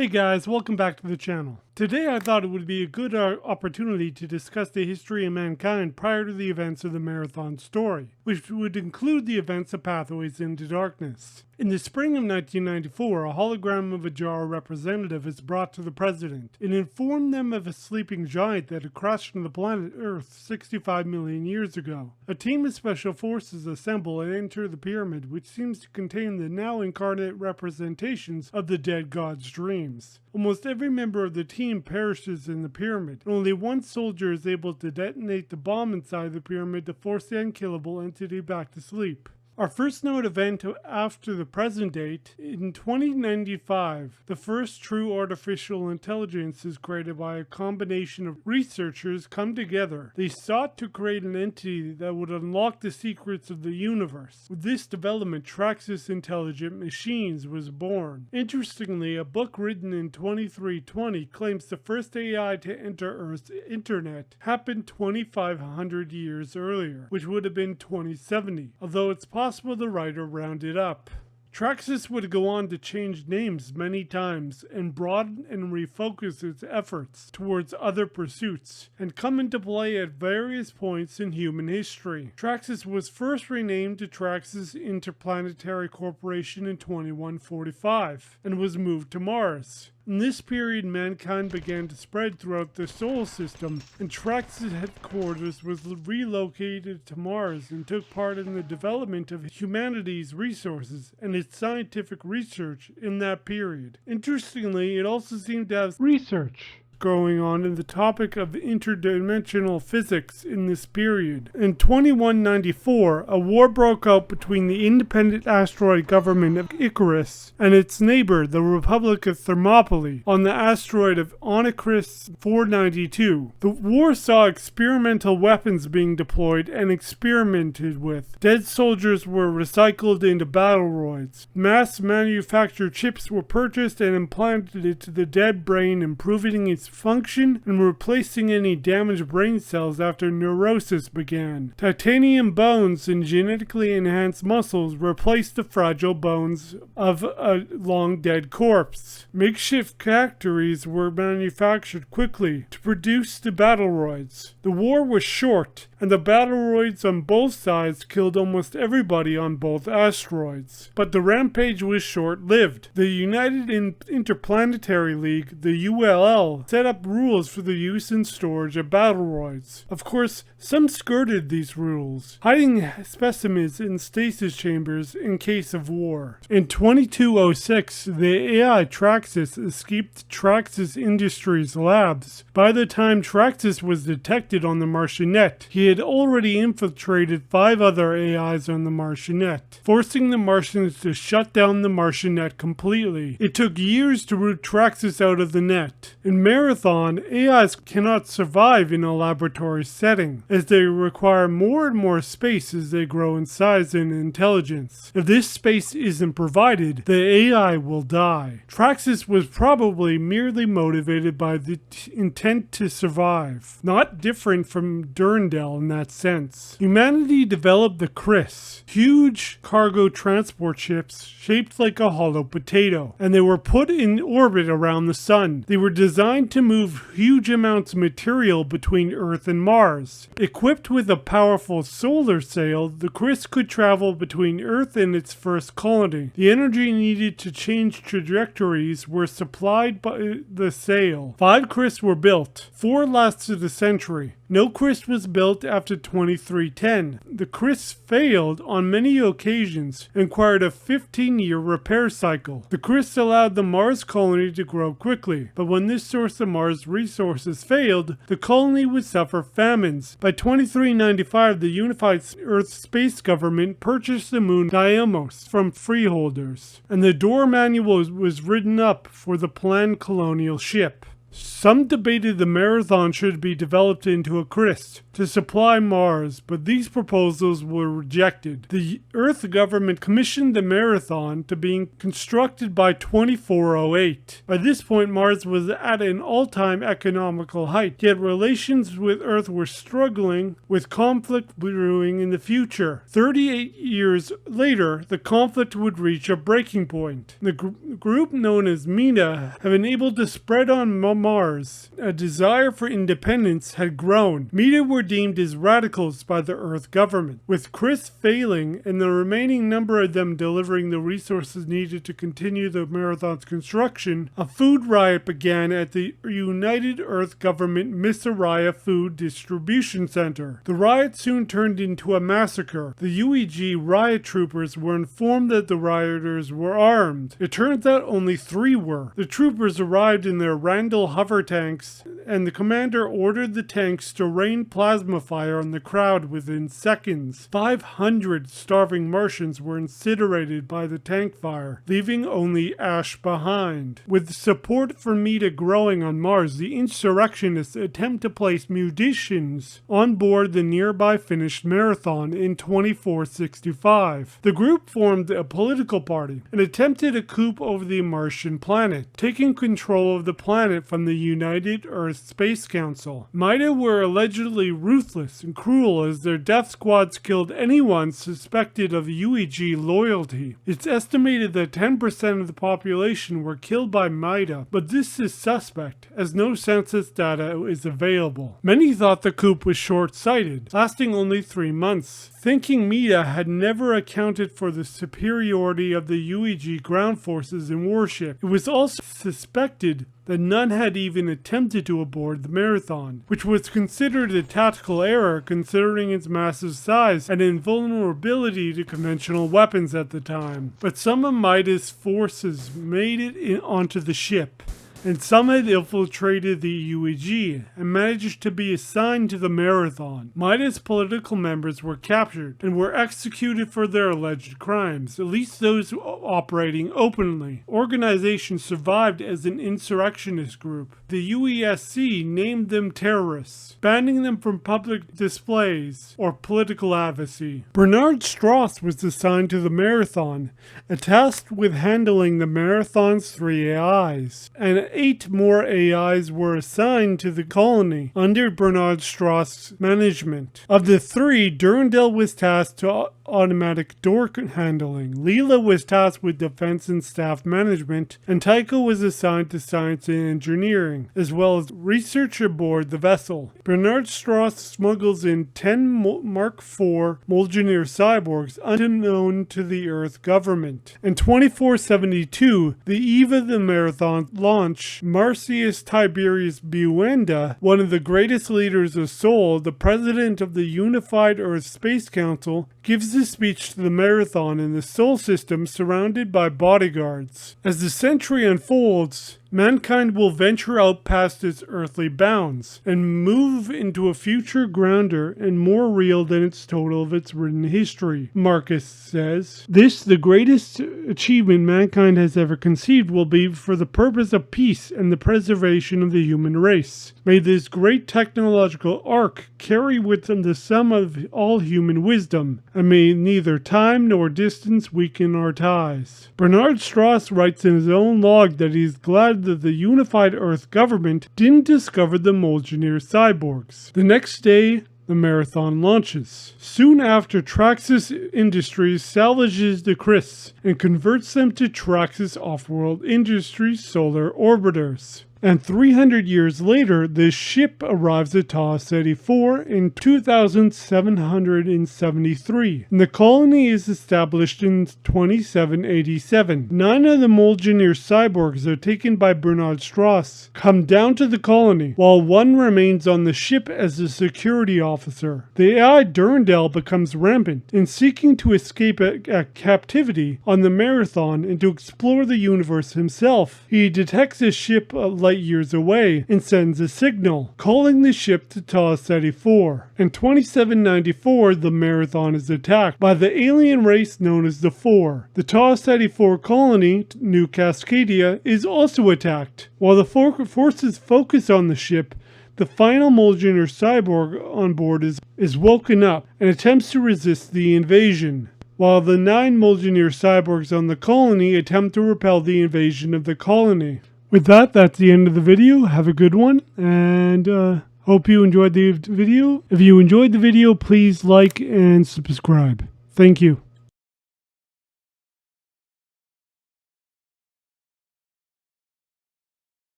Hey guys, welcome back to the channel. Today I thought it would be a good opportunity to discuss the history of mankind prior to the events of the Marathon story, which would include the events of Pathways into Darkness. In the spring of 1994, a hologram of a Jar representative is brought to the president. It informed them of a sleeping giant that had crashed on the planet Earth 65 million years ago. A team of special forces assemble and enter the pyramid, which seems to contain the now incarnate representations of the dead god's dreams. Almost every member of the team perishes in the pyramid, and only one soldier is able to detonate the bomb inside the pyramid to force the unkillable entity back to sleep. Our first known event after the present date, in 2095, the first true artificial intelligence is created by a combination of researchers come together. They sought to create an entity that would unlock the secrets of the universe. With this development, Traxus Intelligent Machines was born. Interestingly, a book written in 2320 claims the first AI to enter Earth's internet happened 2,500 years earlier, which would have been 2070, although it's possible the writer rounded up. Traxus would go on to change names many times and broaden and refocus its efforts towards other pursuits and come into play at various points in human history. Traxus was first renamed to Traxus Interplanetary Corporation in 2145 and was moved to Mars. In this period, mankind began to spread throughout the solar system, and Traxus' headquarters was relocated to Mars and took part in the development of humanity's resources and its scientific research in that period. Interestingly, it also seemed to have research going on in the topic of interdimensional physics in this period. In 2194, a war broke out between the independent asteroid government of Icarus and its neighbor, the Republic of Thermopylae, on the asteroid of Onechris 492. The war saw experimental weapons being deployed and experimented with. Dead soldiers were recycled into battleroids. Mass-manufactured chips were purchased and implanted into the dead brain, improving its function and replacing any damaged brain cells after neurosis began. Titanium bones and genetically enhanced muscles replaced the fragile bones of a long-dead corpse. Makeshift factories were manufactured quickly to produce the battleroids. The war was short, and the battleroids on both sides killed almost everybody on both asteroids. But the rampage was short-lived. The United Interplanetary League, the ULL, set up rules for the use and storage of battleroids. Of course, some skirted these rules, hiding specimens in stasis chambers in case of war. In 2206, the AI Traxus escaped Traxus Industries labs. By the time Traxus was detected on the Martianette, he had already infiltrated 5 other AIs on the Martianette, forcing the Martians to shut down the Martianette completely. It took years to root Traxus out of the net. In Marathon, AIs cannot survive in a laboratory setting, as they require more and more space as they grow in size and intelligence. If this space isn't provided, the AI will die. Traxus was probably merely motivated by the intent to survive, not different from Durandal in that sense. Humanity developed the Chris, huge cargo transport ships shaped like a hollow potato, and they were put in orbit around the sun. They were designed to move huge amounts of material between Earth and Mars. Equipped with a powerful solar sail, the Chris could travel between Earth and its first colony. The energy needed to change trajectories were supplied by the sail. 5 Chris were built. 4 lasted a century. No Chris was built after 2310. The Chris failed on many occasions and required a 15-year repair cycle. The Chris allowed the Mars colony to grow quickly, but when this source of Mars resources failed, the colony would suffer famines. By 2395, the unified Earth space government purchased the moon Deimos from freeholders, and the door manual was written up for the planned colonial ship. Some debated the Marathon should be developed into a Christ to supply Mars, but these proposals were rejected. The Earth government commissioned the Marathon to be constructed by 2408. By this point, Mars was at an all-time economical height, yet relations with Earth were struggling, with conflict brewing in the future. 38 years later, the conflict would reach a breaking point. The group known as Mida have been able to spread on Mars. A desire for independence had grown. Mida were deemed as radicals by the Earth government. With Chris failing and the remaining number of them delivering the resources needed to continue the Marathon's construction, a food riot began at the United Earth Government Missouri Food Distribution Center. The riot soon turned into a massacre. The UEG riot troopers were informed that the rioters were armed. It turns out only 3 were. The troopers arrived in their Durandal hover tanks, and the commander ordered the tanks to rain plasma fire on the crowd within seconds. 500 starving Martians were incinerated by the tank fire, leaving only ash behind. With support for Mida growing on Mars, the insurrectionists attempt to place munitions on board the nearby finished Marathon in 2465. The group formed a political party and attempted a coup over the Martian planet, taking control of the planet from the United Earth Space Council. Mida were allegedly ruthless and cruel, as their death squads killed anyone suspected of UEG loyalty. It's estimated that 10% of the population were killed by Mida, but this is suspect, as no census data is available. Many thought the coup was short-sighted, lasting only 3 months, thinking Mida had never accounted for the superiority of the UEG ground forces in warship. It was also suspected that none had even attempted to aboard the Marathon, which was considered a tactical error considering its massive size and invulnerability to conventional weapons at the time. But some of Mida's forces made it onto the ship, and some had infiltrated the UEG and managed to be assigned to the Marathon. Mida's political members were captured and were executed for their alleged crimes, at least those operating openly. Organization survived as an insurrectionist group. The UESC named them terrorists, banning them from public displays or political advocacy. Bernard Strauss was assigned to the Marathon, tasked with handling the Marathon's 3 AIs, and 8 more AIs were assigned to the colony under Bernard Strauss' management. Of the 3, Durandal was tasked to automatic door handling, Leela was tasked with defense and staff management, and Tycho was assigned to science and engineering, as well as research aboard the vessel. Bernard Strauss smuggles in 10 Mark IV Molgineer cyborgs unknown to the Earth government. In 2472, the eve of the Marathon launch, Marcius Tiberius Buenda, one of the greatest leaders of Sol, the president of the Unified Earth Space Council, gives a speech to the Marathon in the Sol system surrounded by bodyguards. As the century unfolds, mankind will venture out past its earthly bounds and move into a future grounder and more real than its total of its written history, Marcus says. This, the greatest achievement mankind has ever conceived, will be for the purpose of peace and the preservation of the human race. May this great technological arc carry with them the sum of all human wisdom, and may neither time nor distance weaken our ties. Bernard Strauss writes in his own log that he is glad that the Unified Earth government didn't discover the Molgineer cyborgs. The next day, the Marathon launches. Soon after, Traxus Industries salvages the Chris and converts them to Traxus Off-World Industries solar orbiters. And 300 years later, the ship arrives at Tau Ceti IV in 2773. And the colony is established in 2787. 9 of the Molgineer cyborgs are taken by Bernard Strauss, come down to the colony, while 1 remains on the ship as a security officer. The AI Durandal becomes rampant in seeking to escape a captivity on the Marathon and to explore the universe himself. He detects a ship light years away and sends a signal, calling the ship to Tau Ceti IV. In 2794, the Marathon is attacked by the alien race known as the Four. The Tau Ceti IV colony, New Cascadia, is also attacked. While the forces focus on the ship, the final Molgener cyborg on board is woken up and attempts to resist the invasion, while the 9 Molgener cyborgs on the colony attempt to repel the invasion of the colony. With that, that's the end of the video. Have a good one, and hope you enjoyed the video. If you enjoyed the video, please like and subscribe. Thank you.